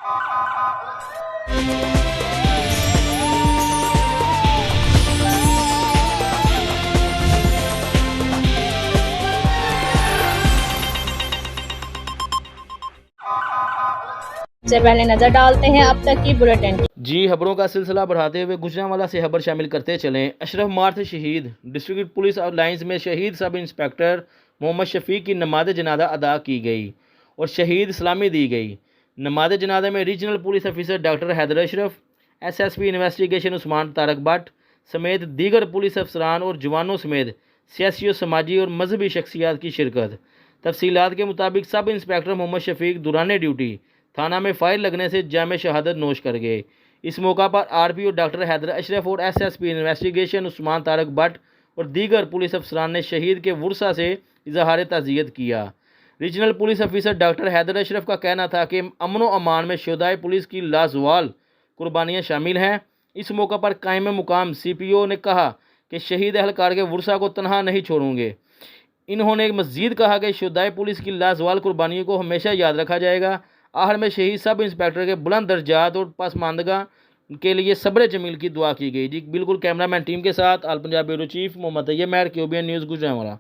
से पहले नजर डालते हैं अब तक की बुलेटिन की। जी खबरों का सिलसिला बढ़ाते हुए गुजरांवाला से खबर शामिल करते चलें। अशरफ मार्थ शहीद। डिस्ट्रिक्ट पुलिस लाइंस में शहीद सब इंस्पेक्टर मोहम्मद शफीक की नमाज जनाजा अदा की गई और शहीद सलामी दी गई। नमाज जनाजा में regional police officer doctor Haider Ashraf, SSP investigation Usman Tariq Bhatt समेत दीगर पुलिस अफसरान और जवानों समेत सियासी और समाजी और मजहबी शख्सियात की शिरकत। तफसीलात के मुताबिक सब इंस्पेक्टर मोहम्मद शफीक दौरान ड्यूटी थाना में फायर लगने से जाम शहादत नोश कर गए। इस मौका पर RPO डॉक्टर हैदर अशरफ और SSP इन्वेस्टिगेशन उस्मान तारक भट्ट और दीगर पुलिस अफसरान ने शहीद के वर्सा से इजहार ताज़ियत किया। Regional police officer doctor Haider Ashraf का कहना था कि अमन व अमान में शुहदाए पुलिस की लाजवाल कुर्बानियाँ शामिल हैं। इस मौका पर कायम मुकाम CPO ने कहा कि शहीद अहलकार के वर्सा को तनहा नहीं छोड़ूंगे। इन्होंने मज़ीद कहा कि शुहदाए पुलिस की लाजवाल कुर्बानियों को हमेशा याद रखा जाएगा। आहर में शहीद सब इंस्पेक्टर के बुलंद दर्जात और पसमानदगा के लिए सब्र जमील की दुआ की गई। जी बिल्कुल, कैमरामैन टीम के साथ आल पंजाब ब्यूरो चीफ मोहम्मद तैयब महर, QBN न्यूज़ गुजरांवाला।